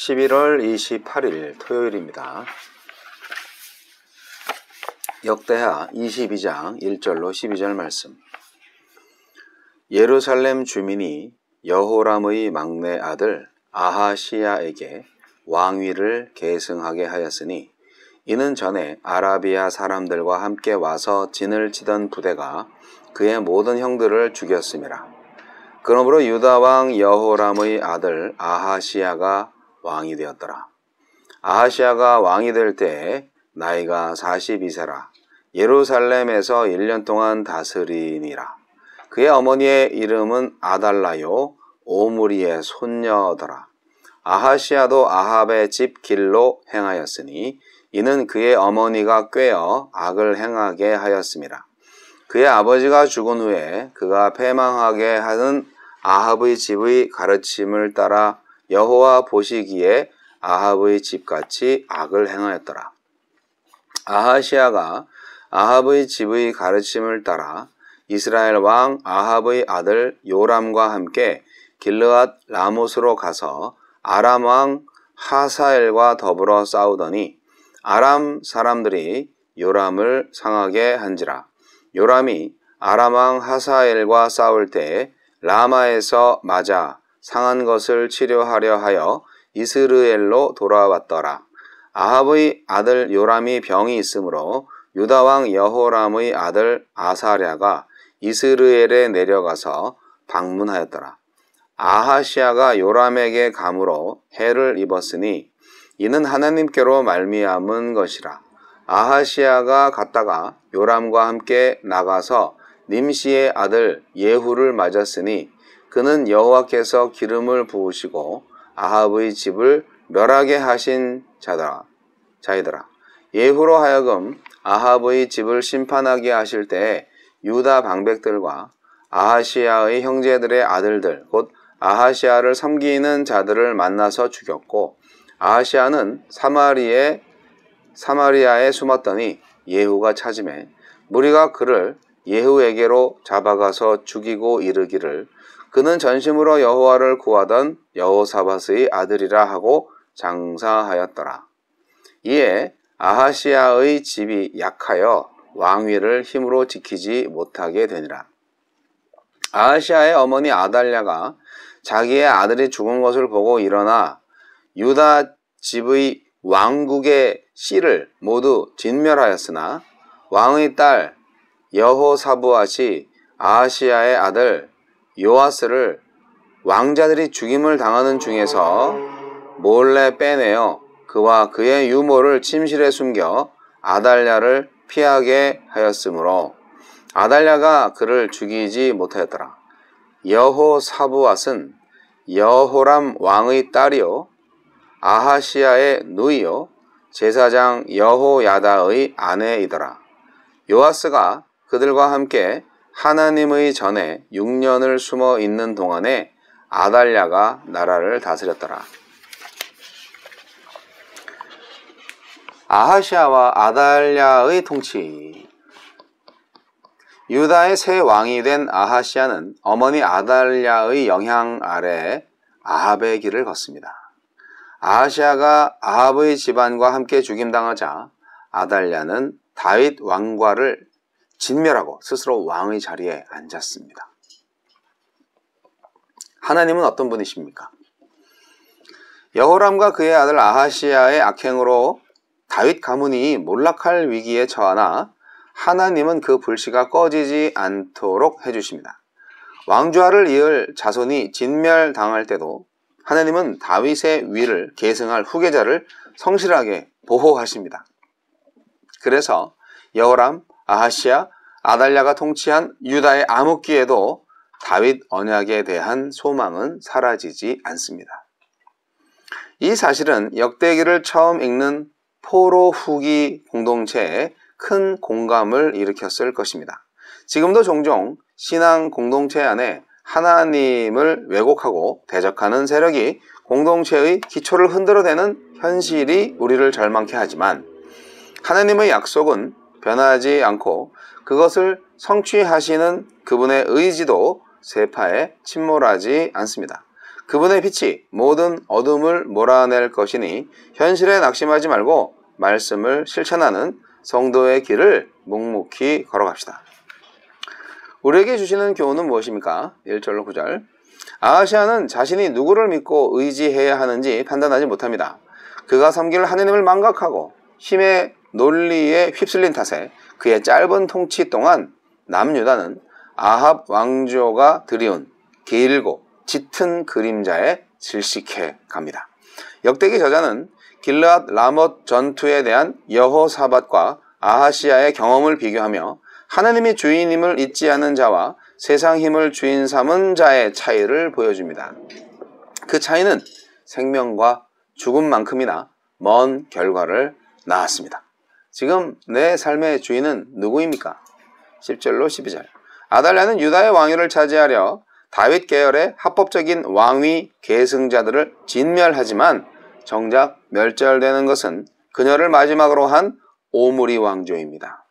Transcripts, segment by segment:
11월 28일 토요일입니다. 역대하 22장 1절로 12절 말씀. 예루살렘 주민이 여호람의 막내 아들 아하시야에게 왕위를 계승하게 하였으니 이는 전에 아라비아 사람들과 함께 와서 진을 치던 부대가 그의 모든 형들을 죽였음이라. 그러므로 유다 왕 여호람의 아들 아하시야가 왕이 되었더라. 아하시야가 왕이 될 때에 나이가 42세라. 예루살렘에서 1년 동안 다스리니라. 그의 어머니의 이름은 아달라요 오므리의 손녀더라. 아하시야도 아합의 집 길로 행하였으니 이는 그의 어머니가 꾀어 악을 행하게 하였음이라. 그의 아버지가 죽은 후에 그가 패망하게 하는 아합의 집의 가르침을 따라 여호와 보시기에 아합의 집같이 악을 행하였더라. 아하시야가 아합의 집의 가르침을 따라 이스라엘 왕 아합의 아들 요람과 함께 길르앗 라못으로 가서 아람 왕 하사엘과 더불어 싸우더니 아람 사람들이 요람을 상하게 한지라. 요람이 아람 왕 하사엘과 싸울 때에 라마에서 맞아 상한 것을 치료하려 하여 이스르엘로 돌아왔더라. 아합의 아들 요람이 병이 있으므로 유다 왕 여호람의 아들 아사랴가 이스르엘에 내려가서 방문하였더라. 아하시야가 요람에게 감으로 해를 입었으니 이는 하나님께로 말미암은 것이라. 아하시야가 갔다가 요람과 함께 나가서 님시의 아들 예후를 맞았으니 그는 여호와께서 기름을 부으시고 아합의 집을 멸하게 하신 자이더라. 예후로 하여금 아합의 집을 심판하게 하실 때에 유다 방백들과 아하시야의 형제들의 아들들 곧 아하시야를 섬기는 자들을 만나서 죽였고 아하시야는 사마리아에 숨었더니 예후가 찾음에 무리가 그를 예후에게로 잡아가서 죽이고 이르기를 그는 전심으로 여호와를 구하던 여호사밧의 아들이라 하고 장사하였더라. 이에 아하시야의 집이 약하여 왕위를 힘으로 지키지 못하게 되니라. 아하시야의 어머니 아달랴가 자기의 아들이 죽은 것을 보고 일어나 유다 집의 왕국의 씨를 모두 진멸하였으나 왕의 딸 여호사부앗이 아하시야의 아들 요아스를 왕자들이 죽임을 당하는 중에서 몰래 빼내어 그와 그의 유모를 침실에 숨겨 아달랴를 피하게 하였으므로 아달랴가 그를 죽이지 못하였더라. 여호사부앗은 여호람 왕의 딸이요 아하시야의 누이요 제사장 여호야다의 아내이더라. 요아스가 그들과 함께 하나님의 전에 6년을 숨어 있는 동안에 아달랴가 나라를 다스렸더라. 아하시야와 아달랴의 통치. 유다의 새 왕이 된 아하시야는 어머니 아달랴의 영향 아래 아합의 길을 걷습니다. 아하시야가 아합의 집안과 함께 죽임당하자 아달랴는 다윗 왕과를 진멸하고 스스로 왕의 자리에 앉았습니다. 하나님은 어떤 분이십니까? 여호람과 그의 아들 아하시야의 악행으로 다윗 가문이 몰락할 위기에 처하나 하나님은 그 불씨가 꺼지지 않도록 해주십니다. 왕좌를 이을 자손이 진멸당할 때도 하나님은 다윗의 위를 계승할 후계자를 성실하게 보호하십니다. 그래서 여호람, 아하시야, 아달랴가 통치한 유다의 암흑기에도 다윗 언약에 대한 소망은 사라지지 않습니다. 이 사실은 역대기를 처음 읽는 포로 후기 공동체에 큰 공감을 일으켰을 것입니다. 지금도 종종 신앙 공동체 안에 하나님을 왜곡하고 대적하는 세력이 공동체의 기초를 흔들어대는 현실이 우리를 절망케 하지만 하나님의 약속은 변하지 않고 그것을 성취하시는 그분의 의지도 세파에 침몰하지 않습니다. 그분의 빛이 모든 어둠을 몰아낼 것이니 현실에 낙심하지 말고 말씀을 실천하는 성도의 길을 묵묵히 걸어갑시다. 우리에게 주시는 교훈은 무엇입니까? 1절로 9절. 아하시아는 자신이 누구를 믿고 의지해야 하는지 판단하지 못합니다. 그가 섬길 하느님을 망각하고 힘의 논리에 휩쓸린 탓에 그의 짧은 통치 동안 남유다는 아합 왕조가 들이운 길고 짙은 그림자에 질식해 갑니다. 역대기 저자는 길르앗 라못 전투에 대한 여호사밧과 아하시아의 경험을 비교하며 하나님이 주인임을 잊지 않은 자와 세상 힘을 주인 삼은 자의 차이를 보여줍니다. 그 차이는 생명과 죽음만큼이나 먼 결과를 낳았습니다. 지금 내 삶의 주인은 누구입니까? 10절로 12절. 아달랴는 유다의 왕위를 차지하려 다윗 계열의 합법적인 왕위 계승자들을 진멸하지만 정작 멸절되는 것은 그녀를 마지막으로 한 오므리 왕조입니다.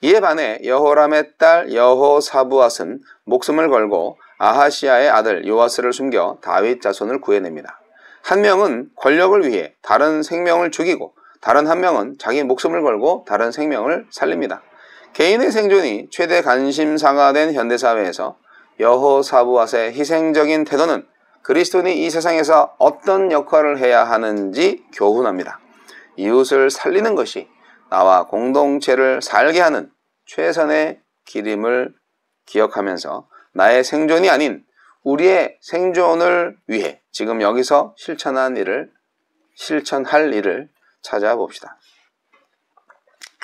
이에 반해 여호람의 딸 여호사부앗은 목숨을 걸고 아하시아의 아들 요아스를 숨겨 다윗 자손을 구해냅니다. 한 명은 권력을 위해 다른 생명을 죽이고 다른 한 명은 자기 목숨을 걸고 다른 생명을 살립니다. 개인의 생존이 최대 관심사가 된 현대사회에서 여호사부앗의 희생적인 태도는 그리스도인이 이 세상에서 어떤 역할을 해야 하는지 교훈합니다. 이웃을 살리는 것이 나와 공동체를 살게 하는 최선의 길임을 기억하면서 나의 생존이 아닌 우리의 생존을 위해 지금 여기서 실천할 일을 찾아봅시다.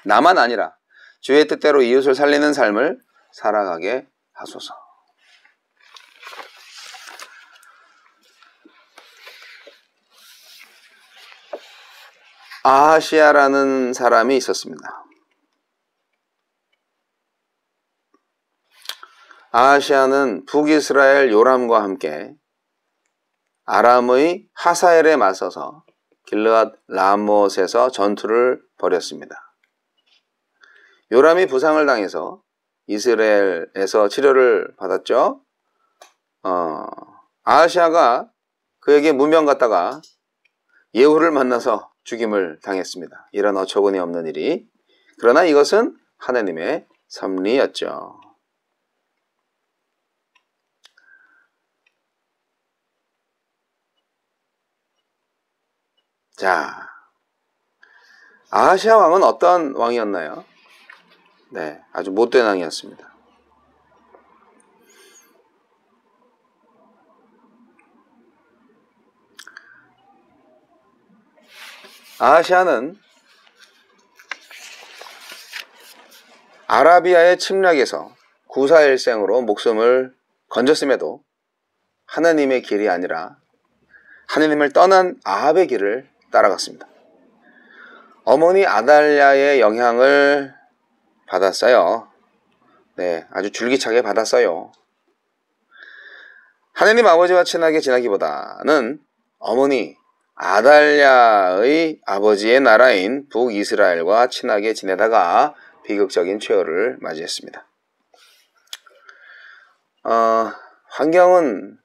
나만 아니라 주의 뜻대로 이웃을 살리는 삶을 살아가게 하소서. 아하시아라는 사람이 있었습니다. 아하시아는 북이스라엘 요람과 함께 아람의 하사엘에 맞서서 길르앗 라못에서 전투를 벌였습니다. 요람이 부상을 당해서 이스라엘에서 치료를 받았죠. 아하시아가 그에게 문병 갔다가 예후를 만나서 죽임을 당했습니다. 이런 어처구니 없는 일이. 그러나 이것은 하나님의 섭리였죠. 자, 아하시아 왕은 어떤 왕이었나요? 네, 아주 못된 왕이었습니다. 아하시아는 아라비아의 침략에서 구사일생으로 목숨을 건졌음에도 하나님의 길이 아니라 하나님을 떠난 아합의 길을 따라갔습니다. 어머니 아달랴의 영향을 받았어요. 네, 아주 줄기차게 받았어요. 하나님 아버지와 친하게 지내기보다는 어머니 아달랴의 아버지의 나라인 북이스라엘과 친하게 지내다가 비극적인 최후를 맞이했습니다. 환경은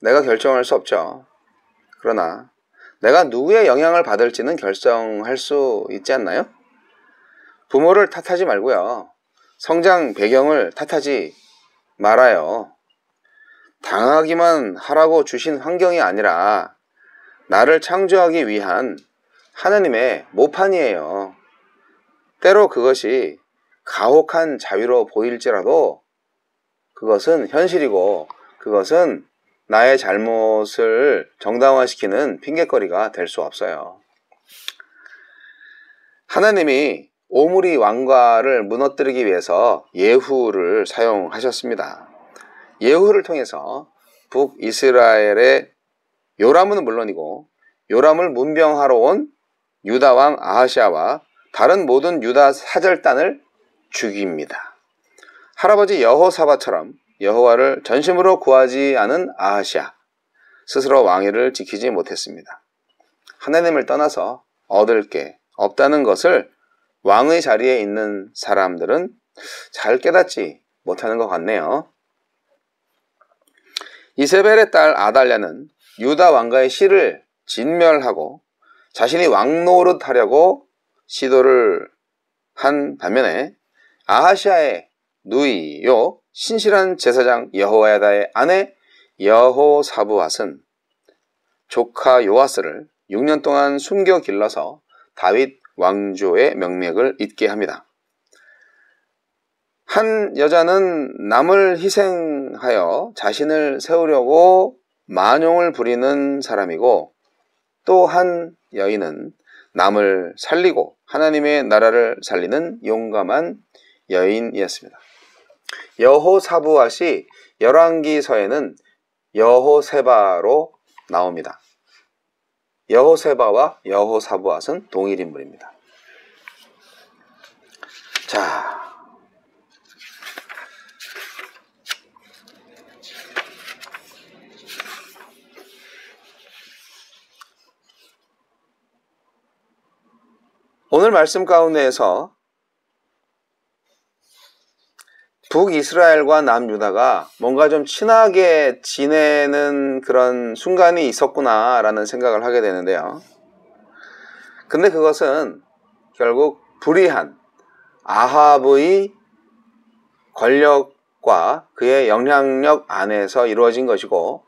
내가 결정할 수 없죠. 그러나 내가 누구의 영향을 받을지는 결정할 수 있지 않나요? 부모를 탓하지 말고요. 성장 배경을 탓하지 말아요. 당하기만 하라고 주신 환경이 아니라 나를 창조하기 위한 하나님의 모판이에요. 때로 그것이 가혹한 자유로 보일지라도 그것은 현실이고 그것은 나의 잘못을 정당화시키는 핑곗거리가 될 수 없어요. 하나님이 오므리 왕가를 무너뜨리기 위해서 예후를 사용하셨습니다. 예후를 통해서 북이스라엘의 요람은 물론이고 요람을 문병하러 온 유다왕 아하시아와 다른 모든 유다 사절단을 죽입니다. 할아버지 여호사밧처럼 여호와를 전심으로 구하지 않은 아하시아, 스스로 왕위를 지키지 못했습니다. 하나님을 떠나서 얻을 게 없다는 것을 왕의 자리에 있는 사람들은 잘 깨닫지 못하는 것 같네요. 이세벨의 딸 아달랴는 유다 왕가의 씨를 진멸하고 자신이 왕노릇 하려고 시도를 한 반면에 아하시아의 누이요 신실한 제사장 여호야다의 아내 여호사부앗은 조카 요아스를 6년 동안 숨겨 길러서 다윗 왕조의 명맥을 잇게 합니다. 한 여자는 남을 희생하여 자신을 세우려고 만용을 부리는 사람이고, 또 한 여인은 남을 살리고 하나님의 나라를 살리는 용감한 여인이었습니다. 여호사부앗이 열왕기서에는 여호세바로 나옵니다. 여호세바와 여호사부앗은 동일 인물입니다. 자, 오늘 말씀 가운데에서 북이스라엘과 남유다가 뭔가 좀 친하게 지내는 그런 순간이 있었구나 라는 생각을 하게 되는데요. 근데 그것은 결국 불의한 아합의 권력과 그의 영향력 안에서 이루어진 것이고,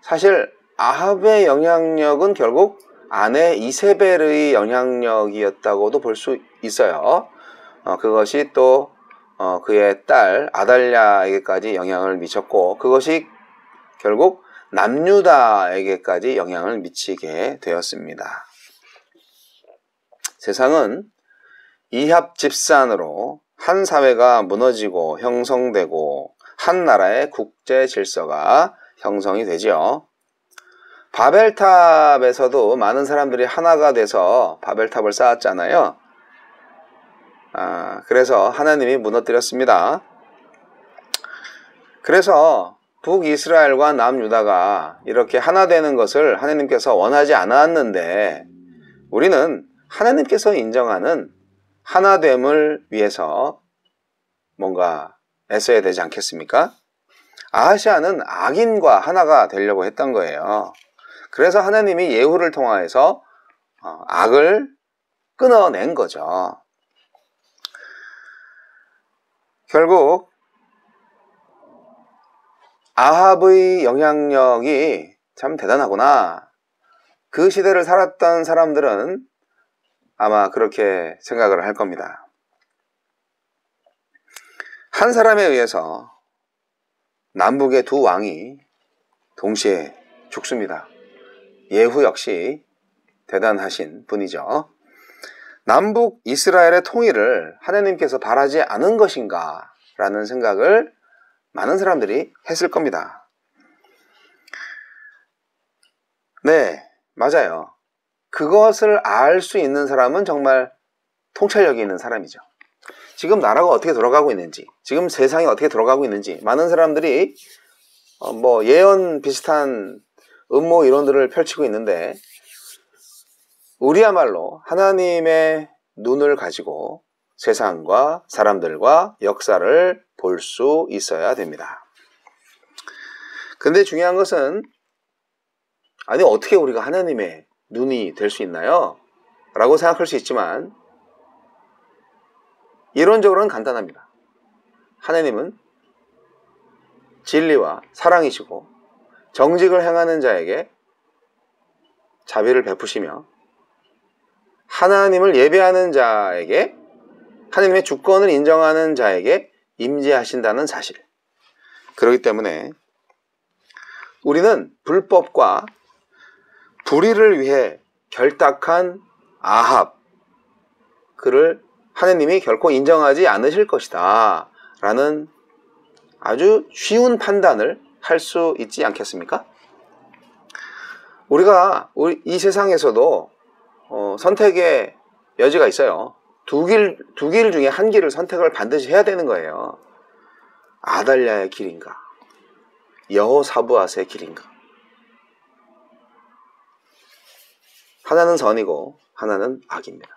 사실 아합의 영향력은 결국 아내 이세벨의 영향력이었다고도 볼 수 있어요. 그것이 또 그의 딸 아달랴에게까지 영향을 미쳤고, 그것이 결국 남유다에게까지 영향을 미치게 되었습니다. 세상은 이합집산으로 한 사회가 무너지고 형성되고 한 나라의 국제 질서가 형성이 되지요. 바벨탑에서도 많은 사람들이 하나가 돼서 바벨탑을 쌓았잖아요. 그래서 하나님이 무너뜨렸습니다. 그래서 북이스라엘과 남유다가 이렇게 하나 되는 것을 하나님께서 원하지 않았는데, 우리는 하나님께서 인정하는 하나됨을 위해서 뭔가 애써야 되지 않겠습니까? 아하시아는 악인과 하나가 되려고 했던 거예요. 그래서 하나님이 예후를 통하여서 악을 끊어낸 거죠. 결국 아합의 영향력이 참 대단하구나. 그 시대를 살았던 사람들은 아마 그렇게 생각을 할 겁니다. 한 사람에 의해서 남북의 두 왕이 동시에 죽습니다. 예후 역시 대단하신 분이죠. 남북 이스라엘의 통일을 하나님께서 바라지 않은 것인가 라는 생각을 많은 사람들이 했을 겁니다. 네, 맞아요. 그것을 알 수 있는 사람은 정말 통찰력이 있는 사람이죠. 지금 나라가 어떻게 돌아가고 있는지, 지금 세상이 어떻게 돌아가고 있는지 많은 사람들이 예언 비슷한 음모 이론들을 펼치고 있는데, 우리야말로 하나님의 눈을 가지고 세상과 사람들과 역사를 볼 수 있어야 됩니다. 근데 중요한 것은, 아니 어떻게 우리가 하나님의 눈이 될 수 있나요? 라고 생각할 수 있지만, 이론적으로는 간단합니다. 하나님은 진리와 사랑이시고 정직을 행하는 자에게 자비를 베푸시며, 하나님을 예배하는 자에게, 하나님의 주권을 인정하는 자에게 임재하신다는 사실. 그렇기 때문에 우리는 불법과 불의를 위해 결탁한 아합, 그를 하나님이 결코 인정하지 않으실 것이다 라는 아주 쉬운 판단을 할 수 있지 않겠습니까? 우리가 이 세상에서도 선택의 여지가 있어요. 두 길 중에 한 길을 선택을 반드시 해야 되는 거예요. 아달랴의 길인가, 여호사부앗의 길인가. 하나는 선이고 하나는 악입니다.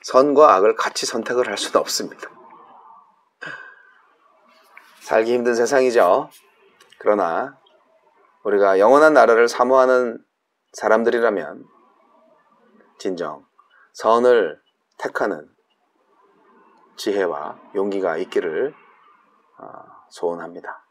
선과 악을 같이 선택을 할 수는 없습니다. 살기 힘든 세상이죠. 그러나 우리가 영원한 나라를 사모하는 사람들이라면 진정 선을 택하는 지혜와 용기가 있기를 소원합니다.